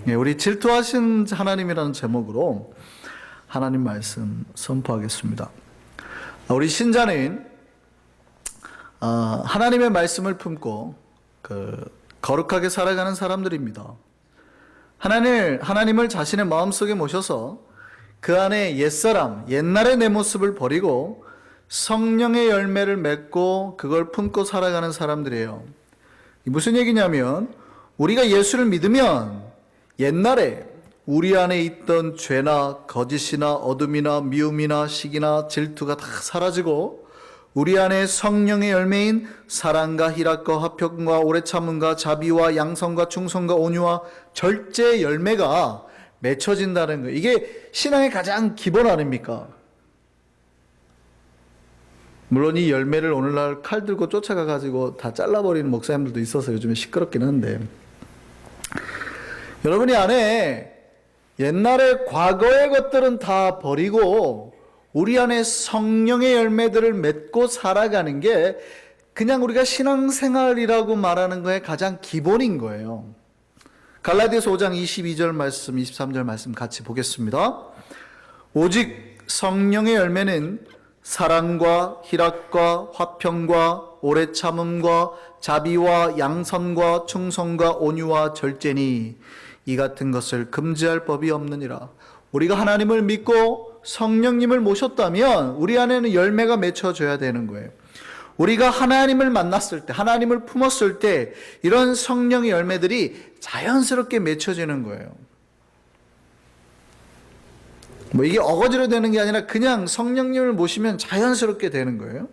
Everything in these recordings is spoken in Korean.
우리 질투하신 하나님이라는 제목으로 하나님 말씀 선포하겠습니다. 우리 신자는 하나님의 말씀을 품고 거룩하게 살아가는 사람들입니다. 하나님을 자신의 마음속에 모셔서 그 안에 옛사람, 옛날의 내 모습을 버리고 성령의 열매를 맺고 그걸 품고 살아가는 사람들이에요. 무슨 얘기냐면 우리가 예수를 믿으면 옛날에 우리 안에 있던 죄나 거짓이나 어둠이나 미움이나 시기나 질투가 다 사라지고 우리 안에 성령의 열매인 사랑과 희락과 화평과 오래 참음과 자비와 양선과 충성과 온유와 절제의 열매가 맺혀진다는 거예요. 이게 신앙의 가장 기본 아닙니까? 물론 이 열매를 오늘날 칼 들고 쫓아가 가지고 다 잘라버리는 목사님들도 있어서 요즘에 시끄럽긴 한데, 여러분이 안에 옛날에 과거의 것들은 다 버리고 우리 안에 성령의 열매들을 맺고 살아가는 게 그냥 우리가 신앙생활이라고 말하는 거에 가장 기본인 거예요. 갈라디아서 5장 22절 말씀, 23절 말씀 같이 보겠습니다. 오직 성령의 열매는 사랑과 희락과 화평과 오래 참음과 자비와 양선과 충성과 온유와 절제니 이 같은 것을 금지할 법이 없느니라. 우리가 하나님을 믿고 성령님을 모셨다면 우리 안에는 열매가 맺혀져야 되는 거예요. 우리가 하나님을 만났을 때, 하나님을 품었을 때 이런 성령의 열매들이 자연스럽게 맺혀지는 거예요. 이게 어거지로 되는 게 아니라 그냥 성령님을 모시면 자연스럽게 되는 거예요.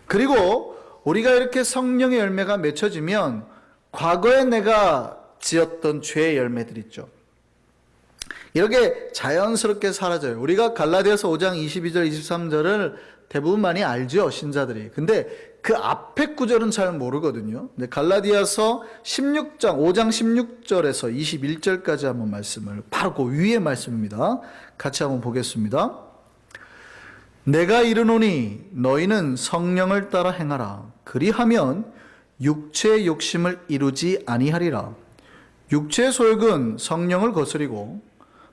그리고 우리가 이렇게 성령의 열매가 맺혀지면 과거에 내가 지었던 죄의 열매들 있죠. 이렇게 자연스럽게 사라져요. 우리가 갈라디아서 5장 22절 23절을 대부분 많이 알죠, 신자들이. 근데 그 앞에 구절은 잘 모르거든요. 근데 갈라디아서 5장 16절에서 21절까지 한번 말씀을, 바로 그 위에 말씀입니다. 같이 한번 보겠습니다. 내가 이르노니 너희는 성령을 따라 행하라. 그리하면 육체의 욕심을 이루지 아니하리라. 육체의 소욕은 성령을 거스리고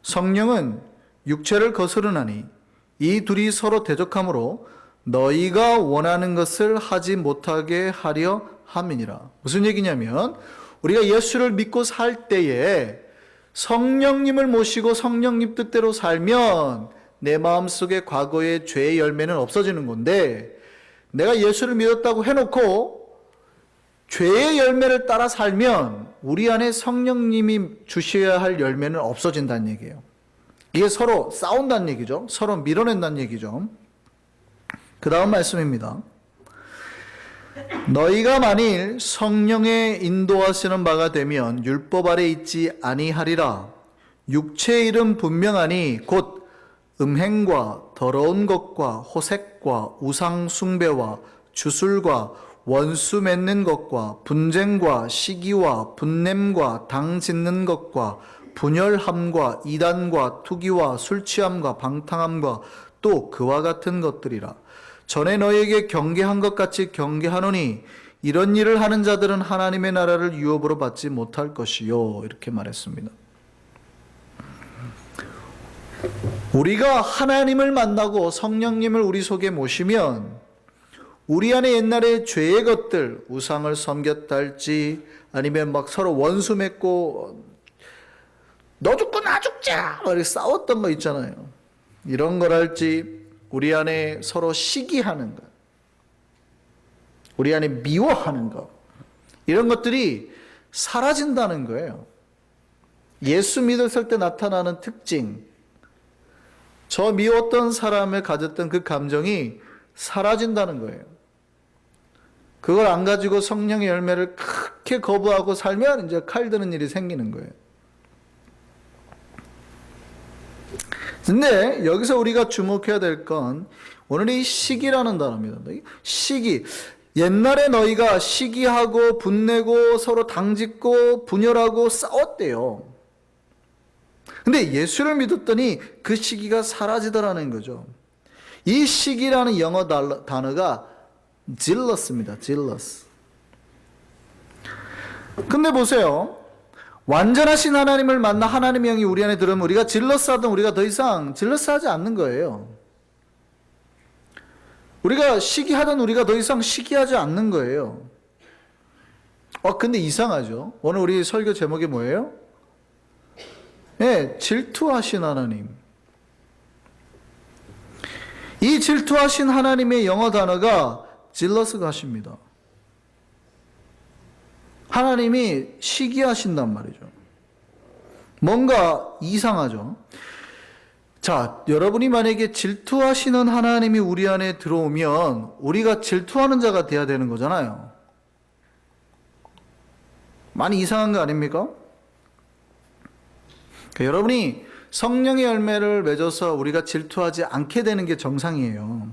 성령은 육체를 거스르나니 이 둘이 서로 대적하므로 너희가 원하는 것을 하지 못하게 하려 함이니라. 무슨 얘기냐면 우리가 예수를 믿고 살 때에 성령님을 모시고 성령님 뜻대로 살면 내 마음속에 과거의 죄의 열매는 없어지는 건데, 내가 예수를 믿었다고 해놓고 죄의 열매를 따라 살면 우리 안에 성령님이 주셔야 할 열매는 없어진다는 얘기예요. 이게 서로 싸운다는 얘기죠. 서로 밀어낸다는 얘기죠. 그 다음 말씀입니다. 너희가 만일 성령의 인도하시는 바가 되면 율법 아래 있지 아니하리라. 육체의 일은 분명하니 곧 음행과 더러운 것과 호색과 우상 숭배와 주술과 원수 맺는 것과 분쟁과 시기와 분냄과 당 짓는 것과 분열함과 이단과 투기와 술취함과 방탕함과 또 그와 같은 것들이라. 전에 너희에게 경계한 것 같이 경계하노니 이런 일을 하는 자들은 하나님의 나라를 유업으로 받지 못할 것이요. 이렇게 말했습니다. 우리가 하나님을 만나고 성령님을 우리 속에 모시면 우리 안에 옛날에 죄의 것들, 우상을 섬겼다 할지 아니면 막 서로 원수 맺고 너 죽고 나 죽자 이렇게 싸웠던 거 있잖아요. 이런 걸 할지, 우리 안에 서로 시기하는 것, 우리 안에 미워하는 것, 이런 것들이 사라진다는 거예요. 예수 믿었을 때 나타나는 특징, 저 미웠던 사람을 가졌던 그 감정이 사라진다는 거예요. 그걸 안 가지고 성령의 열매를 크게 거부하고 살면 이제 칼 드는 일이 생기는 거예요. 근데 여기서 우리가 주목해야 될 건 오늘 이 시기라는 단어입니다. 시기. 옛날에 너희가 시기하고 분내고 서로 당짓고 분열하고 싸웠대요. 근데 예수를 믿었더니 그 시기가 사라지더라는 거죠. 이 시기라는 영어 단어가 jealous입니다. jealous. 근데 보세요. 완전하신 하나님을 만나 하나님의 영이 우리 안에 들어오면 우리가 질러싸든 우리가 더 이상 질러싸지 않는 거예요. 우리가 시기하던 우리가 더 이상 시기하지 않는 거예요. 근데 이상하죠. 오늘 우리 설교 제목이 뭐예요? 네, 질투하신 하나님. 이 질투하신 하나님의 영어 단어가 jealous 가십니다. 하나님이 시기하신단 말이죠. 뭔가 이상하죠. 자, 여러분이 만약에 질투하시는 하나님이 우리 안에 들어오면 우리가 질투하는 자가 돼야 되는 거잖아요. 많이 이상한 거 아닙니까? 그러니까 여러분이 성령의 열매를 맺어서 우리가 질투하지 않게 되는 게 정상이에요.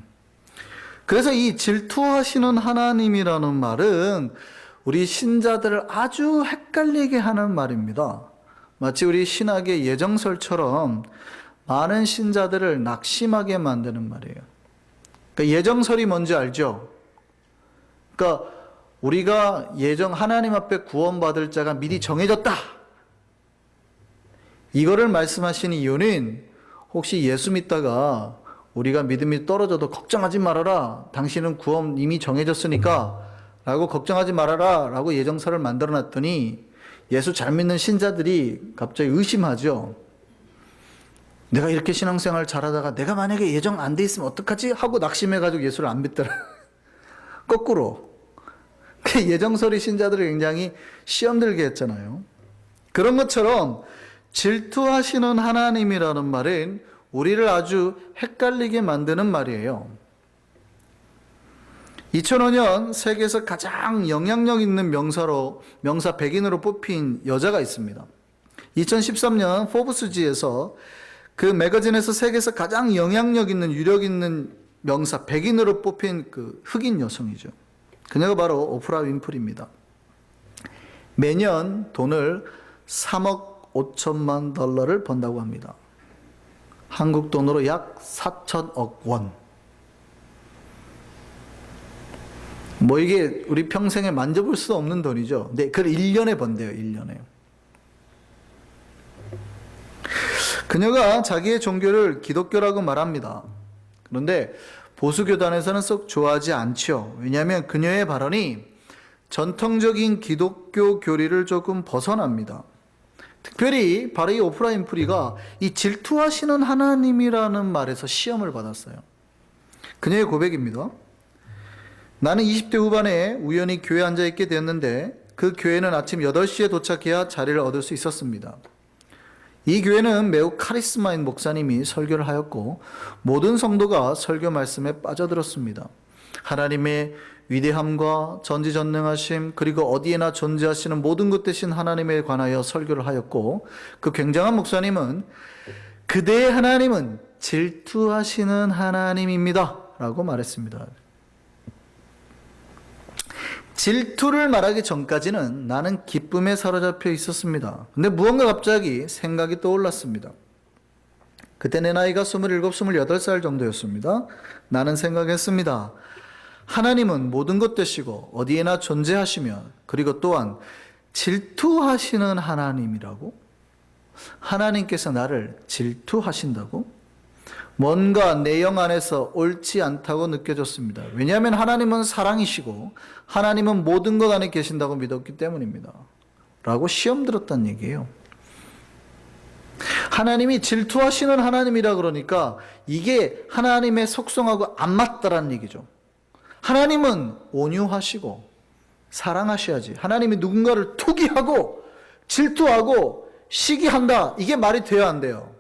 그래서 이 질투하시는 하나님이라는 말은 우리 신자들을 아주 헷갈리게 하는 말입니다. 마치 우리 신학의 예정설처럼 많은 신자들을 낙심하게 만드는 말이에요. 그러니까 예정설이 뭔지 알죠? 그러니까 우리가 하나님 앞에 구원받을 자가 미리 정해졌다. 이거를 말씀하신 이유는 혹시 예수 믿다가 우리가 믿음이 떨어져도 걱정하지 말아라. 당신은 구원 이미 정해졌으니까 라고 걱정하지 말아라 라고 예정설을 만들어 놨더니 예수 잘 믿는 신자들이 갑자기 의심하죠. 내가 이렇게 신앙생활 잘하다가 내가 만약에 예정 안 돼 있으면 어떡하지? 하고 낙심해가지고 예수를 안 믿더라. 거꾸로. 예정설이 신자들을 굉장히 시험 들게 했잖아요. 그런 것처럼 질투하시는 하나님이라는 말은 우리를 아주 헷갈리게 만드는 말이에요. 2005년 세계에서 가장 영향력 있는 명사 100인으로 뽑힌 여자가 있습니다. 2013년 포브스지에서 그 매거진에서 세계에서 가장 영향력 있는 유력 있는 명사 100인으로 뽑힌 그 흑인 여성이죠. 그녀가 바로 오프라 윈프리입니다. 매년 돈을 3억 5천만 달러를 번다고 합니다. 한국 돈으로 약 4천억 원. 뭐 이게 우리 평생에 만져볼 수 없는 돈이죠. 근데 그걸 1년에 번대요. 1년에. 그녀가 자기의 종교를 기독교라고 말합니다. 그런데 보수교단에서는 썩 좋아하지 않죠. 왜냐하면 그녀의 발언이 전통적인 기독교 교리를 조금 벗어납니다. 특별히 바로 이 오프라 윈프리가 이 질투하시는 하나님이라는 말에서 시험을 받았어요. 그녀의 고백입니다. 나는 20대 후반에 우연히 교회에 앉아있게 되었는데 그 교회는 아침 8시에 도착해야 자리를 얻을 수 있었습니다. 이 교회는 매우 카리스마인 목사님이 설교를 하였고 모든 성도가 설교 말씀에 빠져들었습니다. 하나님의 위대함과 전지전능하심 그리고 어디에나 존재하시는 모든 것 되신 하나님에 관하여 설교를 하였고 그 굉장한 목사님은 그대의 하나님은 질투하시는 하나님입니다 라고 말했습니다. 질투를 말하기 전까지는 나는 기쁨에 사로잡혀 있었습니다. 근데 무언가 갑자기 생각이 떠올랐습니다. 그때 내 나이가 27, 28살 정도였습니다. 나는 생각했습니다. 하나님은 모든 것 되시고 어디에나 존재하시며 그리고 또한 질투하시는 하나님이라고? 하나님께서 나를 질투하신다고? 뭔가 내 영 안에서 옳지 않다고 느껴졌습니다. 왜냐하면 하나님은 사랑이시고 하나님은 모든 것 안에 계신다고 믿었기 때문입니다. 라고 시험 들었다는 얘기예요. 하나님이 질투하시는 하나님이라 그러니까 이게 하나님의 속성하고 안 맞다라는 얘기죠. 하나님은 온유하시고 사랑하셔야지. 하나님이 누군가를 투기하고 질투하고 시기한다. 이게 말이 돼야 안 돼요.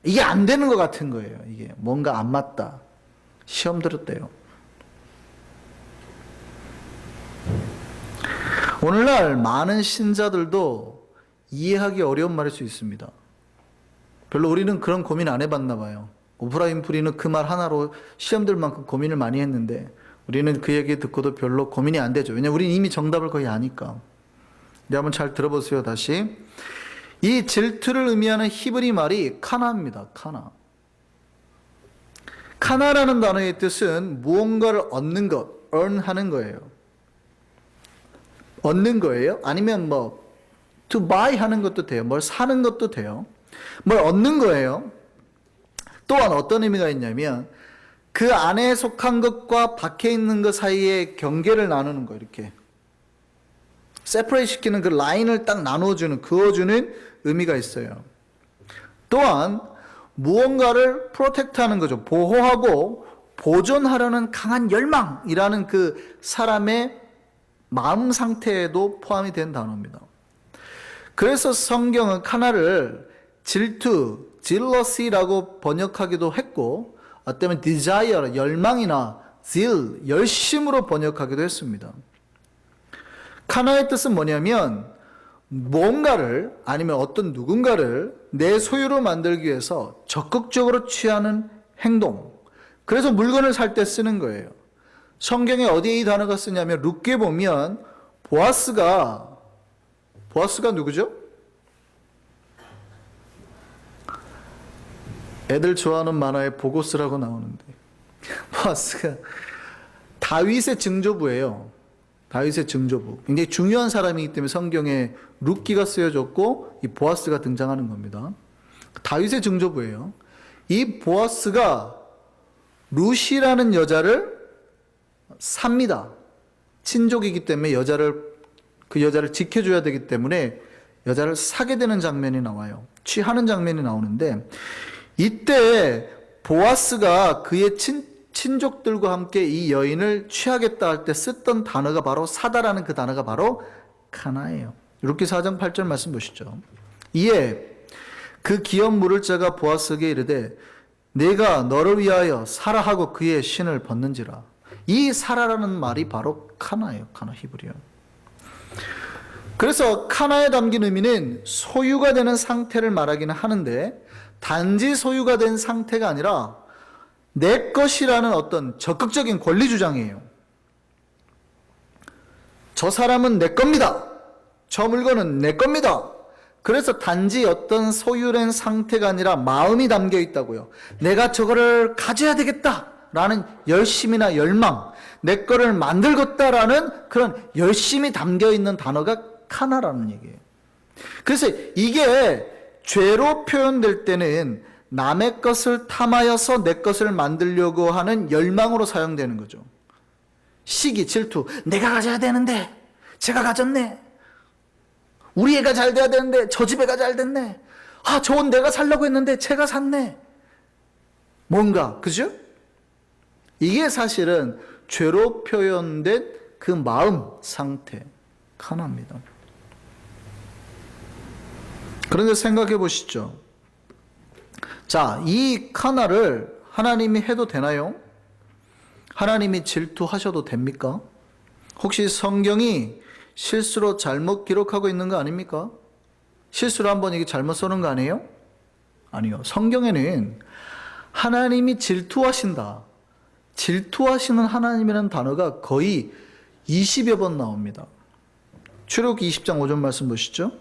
이게 안 되는 것 같은 거예요. 이게 뭔가 안 맞다. 시험 들었대요. 오늘날 많은 신자들도 이해하기 어려운 말일 수 있습니다. 별로 우리는 그런 고민 안 해봤나 봐요. 오프라 윈프리는 그 말 하나로 시험 들 만큼 고민을 많이 했는데 우리는 그 얘기 듣고도 별로 고민이 안 되죠. 왜냐하면 우리는 이미 정답을 거의 아니까. 이제 한번 잘 들어보세요. 다시. 이 질투를 의미하는 히브리 말이 카나입니다. 카나. 카나라는 단어의 뜻은 무언가를 얻는 것, earn 하는 거예요. 얻는 거예요? 아니면 to buy 하는 것도 돼요. 뭘 사는 것도 돼요. 뭘 얻는 거예요. 또한 어떤 의미가 있냐면 그 안에 속한 것과 밖에 있는 것 사이에 경계를 나누는 거, 이렇게 세퍼레이트 시키는 그 라인을 딱 나눠주는, 그어주는 의미가 있어요. 또한 무언가를 프로텍트하는 거죠. 보호하고 보존하려는 강한 열망이라는 그 사람의 마음 상태에도 포함이 된 단어입니다. 그래서 성경은 카나를 질투, jealousy라고 번역하기도 했고, 어때면 desire, 열망이나 zeal, 열심으로 번역하기도 했습니다. 카나의 뜻은 뭐냐면 뭔가를, 아니면 어떤 누군가를 내 소유로 만들기 위해서 적극적으로 취하는 행동. 그래서 물건을 살 때 쓰는 거예요. 성경에 어디에 이 단어가 쓰냐면 룻기에 보면 보아스가 누구죠? 애들 좋아하는 만화에 보고스라고 나오는데 보아스가 다윗의 증조부예요. 다윗의 증조부. 굉장히 중요한 사람이기 때문에 성경에 룻기가 쓰여졌고 이 보아스가 등장하는 겁니다. 다윗의 증조부예요. 이 보아스가 룻이라는 여자를 삽니다. 친족이기 때문에 그 여자를 지켜줘야 되기 때문에 여자를 사게 되는 장면이 나와요. 취하는 장면이 나오는데, 이때 보아스가 그의 친족들과 함께 이 여인을 취하겠다 할 때 썼던 단어가 바로 사다라는 그 단어가 바로 카나예요. 룻기 4장 8절 말씀 보시죠. 이에 그 기업 물을 자가 보아스에게 이르되 내가 너를 위하여 사라 하고 그의 신을 벗는지라. 이 사라라는 말이 바로 카나예요. 카나 히브리어. 그래서 카나에 담긴 의미는 소유가 되는 상태를 말하기는 하는데 단지 소유가 된 상태가 아니라 내 것이라는 어떤 적극적인 권리 주장이에요. 저 사람은 내 겁니다. 저 물건은 내 겁니다. 그래서 단지 어떤 소유된 상태가 아니라 마음이 담겨 있다고요. 내가 저거를 가져야 되겠다라는 열심이나 열망, 내 거를 만들겠다라는 그런 열심이 담겨 있는 단어가 카나라는 얘기예요. 그래서 이게 죄로 표현될 때는 남의 것을 탐하여서 내 것을 만들려고 하는 열망으로 사용되는 거죠. 시기, 질투, 내가 가져야 되는데 제가 가졌네. 우리 애가 잘 돼야 되는데 저 집 애가 잘 됐네. 아, 저건 내가 살려고 했는데 제가 샀네. 뭔가, 그죠? 이게 사실은 죄로 표현된 그 마음 상태, 카나입니다. 그런데 생각해 보시죠. 자, 이 카나를 하나님이 해도 되나요? 하나님이 질투하셔도 됩니까? 혹시 성경이 실수로 잘못 기록하고 있는 거 아닙니까? 실수로 한번 이게 잘못 써놓은 거 아니에요? 아니요. 성경에는 하나님이 질투하신다. 질투하시는 하나님이라는 단어가 거의 20여 번 나옵니다. 출애굽기 20장 5절 말씀 보시죠.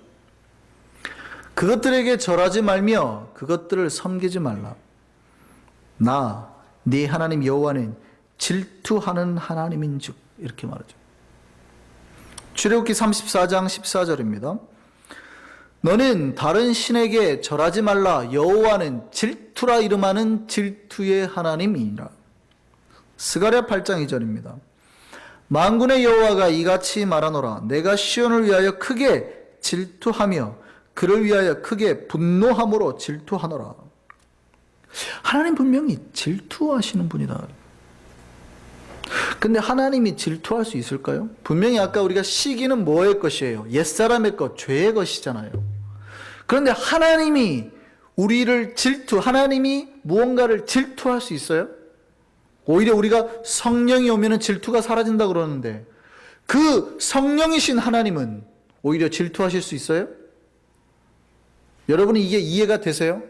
그것들에게 절하지 말며 그것들을 섬기지 말라. 나, 네 하나님 여호와는 질투하는 하나님인즉, 이렇게 말하죠. 출애굽기 34장 14절입니다. 너는 다른 신에게 절하지 말라. 여호와는 질투라 이름하는 질투의 하나님이니라. 스가랴 8장 2절입니다. 만군의 여호와가 이같이 말하노라. 내가 시온을 위하여 크게 질투하며 그를 위하여 크게 분노함으로 질투하노라. 하나님 분명히 질투하시는 분이다. 근데 하나님이 질투할 수 있을까요? 분명히 아까 우리가 시기는 뭐의 것이에요? 옛사람의 것, 죄의 것이잖아요. 그런데 하나님이 우리를 하나님이 무언가를 질투할 수 있어요? 오히려 우리가 성령이 오면 질투가 사라진다 그러는데 그 성령이신 하나님은 오히려 질투하실 수 있어요? 여러분이 이게 이해가 되세요?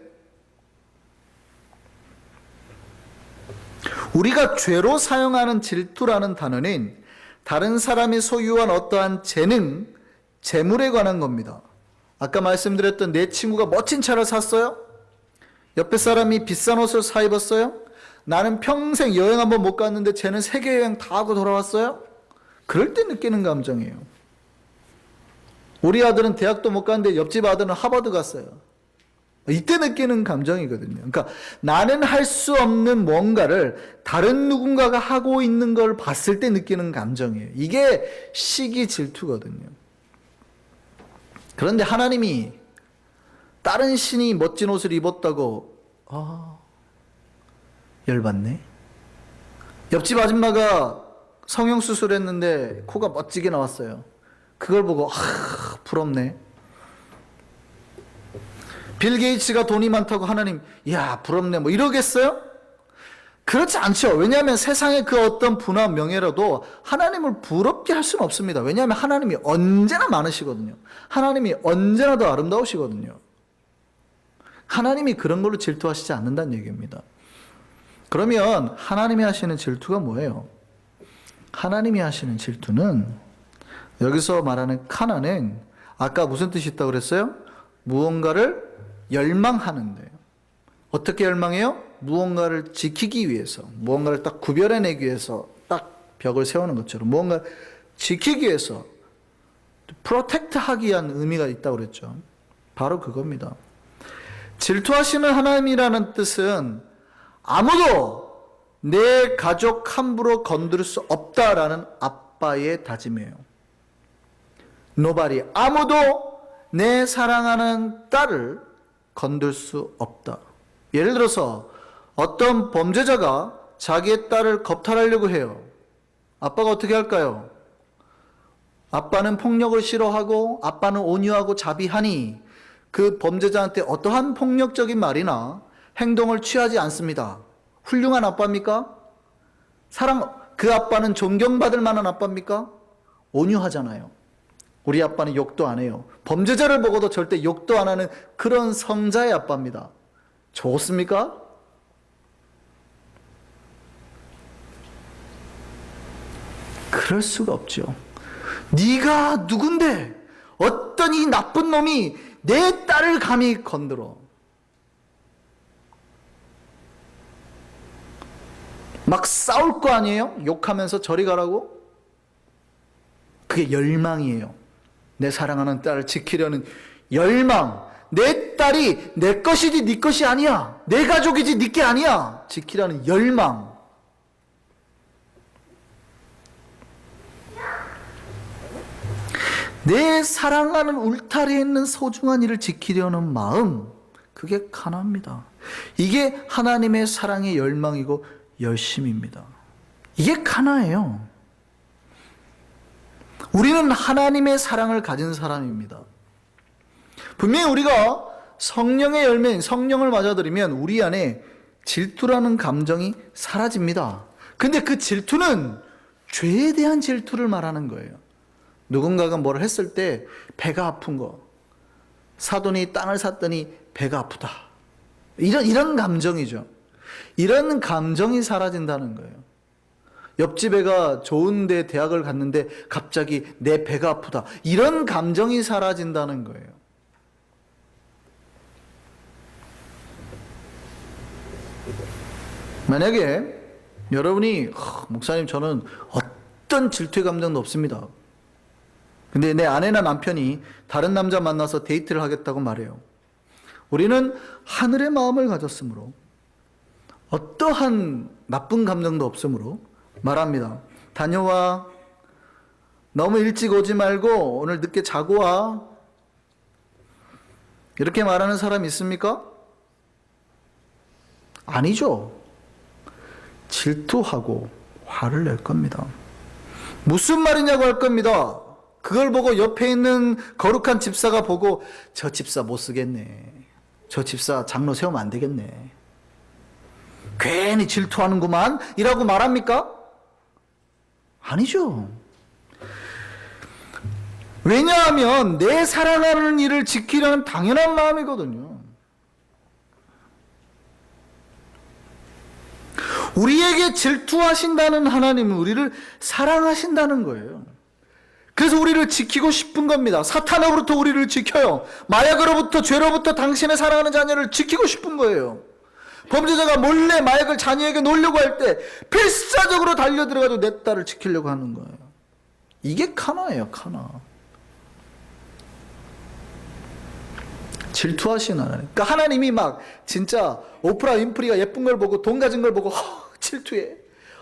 우리가 죄로 사용하는 질투라는 단어는 다른 사람이 소유한 어떠한 재능, 재물에 관한 겁니다. 아까 말씀드렸던 내 친구가 멋진 차를 샀어요? 옆에 사람이 비싼 옷을 사 입었어요? 나는 평생 여행 한번 못 갔는데 쟤는 세계 여행 다 하고 돌아왔어요? 그럴 때 느끼는 감정이에요. 우리 아들은 대학도 못 갔는데 옆집 아들은 하버드 갔어요. 이때 느끼는 감정이거든요. 그러니까 나는 할 수 없는 뭔가를 다른 누군가가 하고 있는 걸 봤을 때 느끼는 감정이에요. 이게 시기 질투거든요. 그런데 하나님이 다른 신이 멋진 옷을 입었다고 열받네. 옆집 아줌마가 성형수술했는데 코가 멋지게 나왔어요. 그걸 보고 부럽네. 빌 게이츠가 돈이 많다고 하나님 야 부럽네 뭐 이러겠어요? 그렇지 않죠. 왜냐하면 세상의 그 어떤 부나 명예라도 하나님을 부럽게 할 수는 없습니다. 왜냐하면 하나님이 언제나 많으시거든요. 하나님이 언제나 더 아름다우시거든요. 하나님이 그런 걸로 질투하시지 않는다는 얘기입니다. 그러면 하나님이 하시는 질투가 뭐예요? 하나님이 하시는 질투는 여기서 말하는 카나는 아까 무슨 뜻이 있다고 그랬어요? 무언가를 열망하는데요. 어떻게 열망해요? 무언가를 지키기 위해서, 무언가를 딱 구별해내기 위해서 딱 벽을 세우는 것처럼 무언가를 지키기 위해서 프로텍트하기 위한 의미가 있다고 그랬죠. 바로 그겁니다. 질투하시는 하나님이라는 뜻은 아무도 내 가족 함부로 건드릴 수 없다라는 아빠의 다짐이에요. Nobody, 아무도 내 사랑하는 딸을 건들 수 없다. 예를 들어서 어떤 범죄자가 자기의 딸을 겁탈하려고 해요. 아빠가 어떻게 할까요? 아빠는 폭력을 싫어하고 아빠는 온유하고 자비하니 그 범죄자한테 어떠한 폭력적인 말이나 행동을 취하지 않습니다. 훌륭한 아빠입니까? 그 아빠는 존경받을 만한 아빠입니까? 온유하잖아요. 우리 아빠는 욕도 안 해요. 범죄자를 보고도 절대 욕도 안 하는 그런 성자의 아빠입니다. 좋습니까? 그럴 수가 없죠. 네가 누군데 어떤 이 나쁜 놈이 내 딸을 감히 건드려. 막 싸울 거 아니에요? 욕하면서 저리 가라고? 그게 열망이에요. 내 사랑하는 딸을 지키려는 열망. 내 딸이 내 것이지 네 것이 아니야. 내 가족이지 네 게 아니야. 지키려는 열망. 내 사랑하는 울타리에 있는 소중한 이를 지키려는 마음, 그게 가나입니다. 이게 하나님의 사랑의 열망이고 열심입니다. 이게 가나예요. 우리는 하나님의 사랑을 가진 사람입니다. 분명히 우리가 성령의 열매인 성령을 맞아들이면 우리 안에 질투라는 감정이 사라집니다. 근데 그 질투는 죄에 대한 질투를 말하는 거예요. 누군가가 뭘 했을 때 배가 아픈 거, 사돈이 땅을 샀더니 배가 아프다, 이런 감정이죠. 이런 감정이 사라진다는 거예요. 옆집 애가 좋은데 대학을 갔는데 갑자기 내 배가 아프다, 이런 감정이 사라진다는 거예요. 만약에 여러분이 목사님 저는 어떤 질투의 감정도 없습니다. 근데 내 아내나 남편이 다른 남자 만나서 데이트를 하겠다고 말해요. 우리는 하늘의 마음을 가졌으므로 어떠한 나쁜 감정도 없으므로 말합니다. 다녀와. 너무 일찍 오지 말고 오늘 늦게 자고 와. 이렇게 말하는 사람 있습니까? 아니죠. 질투하고 화를 낼 겁니다. 무슨 말이냐고 할 겁니다. 그걸 보고 옆에 있는 거룩한 집사가 보고 저 집사 못 쓰겠네. 저 집사 장로 세우면 안 되겠네. 괜히 질투하는구만 이라고 말합니까? 아니죠. 왜냐하면 내 사랑하는 일을 지키려는 당연한 마음이거든요. 우리에게 질투하신다는 하나님은 우리를 사랑하신다는 거예요. 그래서 우리를 지키고 싶은 겁니다. 사탄으로부터 우리를 지켜요. 마약으로부터, 죄로부터 당신의 사랑하는 자녀를 지키고 싶은 거예요. 범죄자가 몰래 마약을 자녀에게 놓으려고 할 때 필사적으로 달려들어가지고 내 딸을 지키려고 하는 거예요. 이게 카나예요, 카나. 질투하시는 하나님. 그러니까 하나님이 막 진짜 오프라 윈프리가 예쁜 걸 보고 돈 가진 걸 보고 질투해.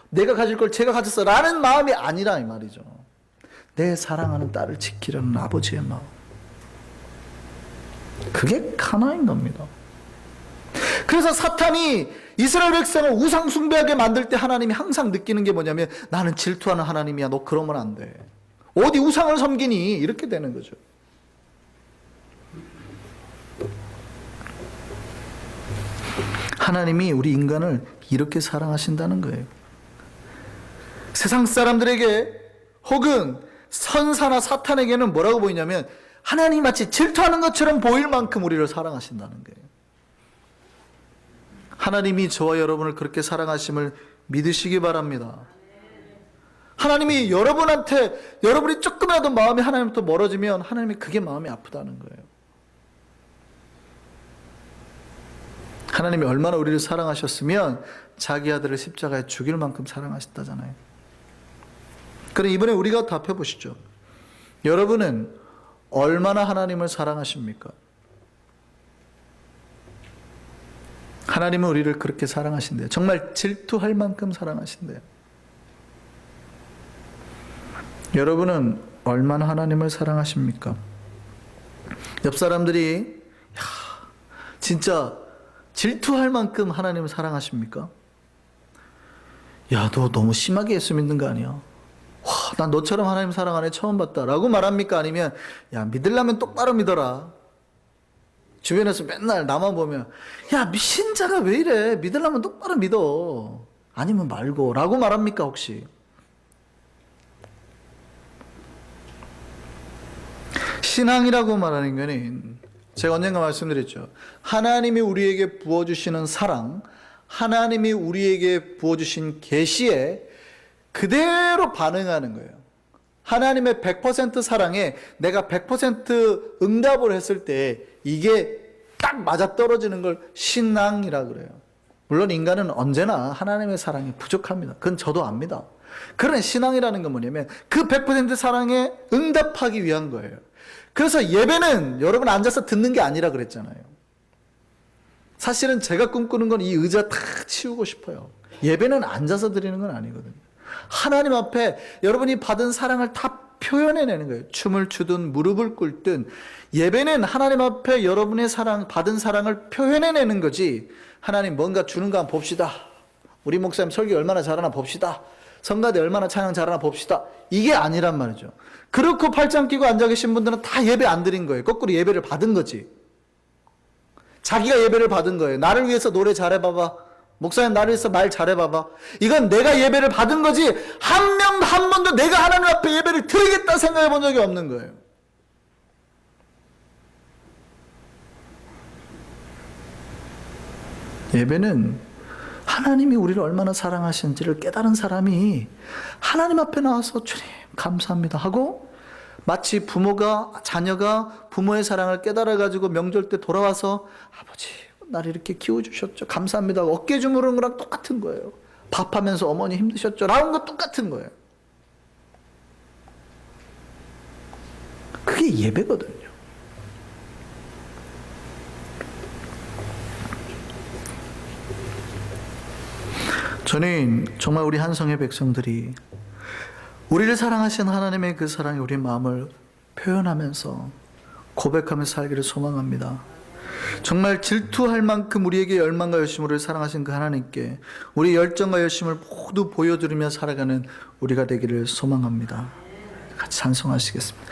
내가 가질 걸 제가 가졌어 라는 마음이 아니라 이 말이죠. 내 사랑하는 딸을 지키려는 아버지의 마음. 그게 가나인 겁니다. 그래서 사탄이 이스라엘 백성을 우상 숭배하게 만들 때 하나님이 항상 느끼는 게 뭐냐면 나는 질투하는 하나님이야. 너 그러면 안 돼. 어디 우상을 섬기니? 이렇게 되는 거죠. 하나님이 우리 인간을 이렇게 사랑하신다는 거예요. 세상 사람들에게 혹은 선사나 사탄에게는 뭐라고 보이냐면 하나님이 마치 질투하는 것처럼 보일 만큼 우리를 사랑하신다는 거예요. 하나님이 저와 여러분을 그렇게 사랑하심을 믿으시기 바랍니다. 하나님이 여러분한테 여러분이 조금이라도 마음이 하나님부터 멀어지면 하나님이 그게 마음이 아프다는 거예요. 하나님이 얼마나 우리를 사랑하셨으면 자기 아들을 십자가에 죽일 만큼 사랑하셨다잖아요. 그럼 이번에 우리가 답해 보시죠. 여러분은 얼마나 하나님을 사랑하십니까? 하나님은 우리를 그렇게 사랑하신대요. 정말 질투할 만큼 사랑하신대요. 여러분은 얼마나 하나님을 사랑하십니까? 옆 사람들이 진짜 질투할 만큼 하나님을 사랑하십니까? 야, 너 너무 심하게 예수 믿는 거 아니야? 와, 난 너처럼 하나님 사랑하네 처음 봤다 라고 말합니까? 아니면 야, 믿으려면 똑바로 믿어라. 주변에서 맨날 나만 보면 야, 신자가 왜 이래? 믿으려면 똑바로 믿어. 아니면 말고 라고 말합니까 혹시? 신앙이라고 말하는 것은 제가 언젠가 말씀드렸죠. 하나님이 우리에게 부어주시는 사랑, 하나님이 우리에게 부어주신 계시에 그대로 반응하는 거예요. 하나님의 100% 사랑에 내가 100% 응답을 했을 때 이게 딱 맞아떨어지는 걸 신앙이라 그래요. 물론 인간은 언제나 하나님의 사랑이 부족합니다. 그건 저도 압니다. 그러나 신앙이라는 건 뭐냐면 그 100% 사랑에 응답하기 위한 거예요. 그래서 예배는 여러분 앉아서 듣는 게 아니라 그랬잖아요. 사실은 제가 꿈꾸는 건 이 의자 다 치우고 싶어요. 예배는 앉아서 드리는 건 아니거든요. 하나님 앞에 여러분이 받은 사랑을 다 표현해내는 거예요. 춤을 추든 무릎을 꿇든 예배는 하나님 앞에 여러분의 사랑, 받은 사랑을 표현해내는 거지. 하나님 뭔가 주는 거 한번 봅시다. 우리 목사님 설교 얼마나 잘하나 봅시다. 성가대 얼마나 찬양 잘하나 봅시다. 이게 아니란 말이죠. 그렇고 팔짱 끼고 앉아 계신 분들은 다 예배 안 드린 거예요. 거꾸로 예배를 받은 거지. 자기가 예배를 받은 거예요. 나를 위해서 노래 잘해봐봐. 목사님 나를 위해서 말 잘해봐봐. 이건 내가 예배를 받은 거지 한 명 한 번도 내가 하나님 앞에 예배를 드리겠다 생각해 본 적이 없는 거예요. 예배는 하나님이 우리를 얼마나 사랑하시는지를 깨달은 사람이 하나님 앞에 나와서 주님 감사합니다 하고 마치 자녀가 부모의 사랑을 깨달아가지고 명절 때 돌아와서 아버지 나를 이렇게 키워주셨죠 감사합니다 하고 어깨 주무르는 거랑 똑같은 거예요. 밥하면서 어머니 힘드셨죠 라는 거 똑같은 거예요. 그게 예배거든요. 저는 정말 우리 한성의 백성들이 우리를 사랑하시는 하나님의 그 사랑이 우리 마음을 표현하면서 고백하면서 살기를 소망합니다. 정말 질투할 만큼 우리에게 열망과 열심으로 사랑하신 그 하나님께 우리 열정과 열심을 모두 보여드리며 살아가는 우리가 되기를 소망합니다. 같이 찬송하시겠습니다.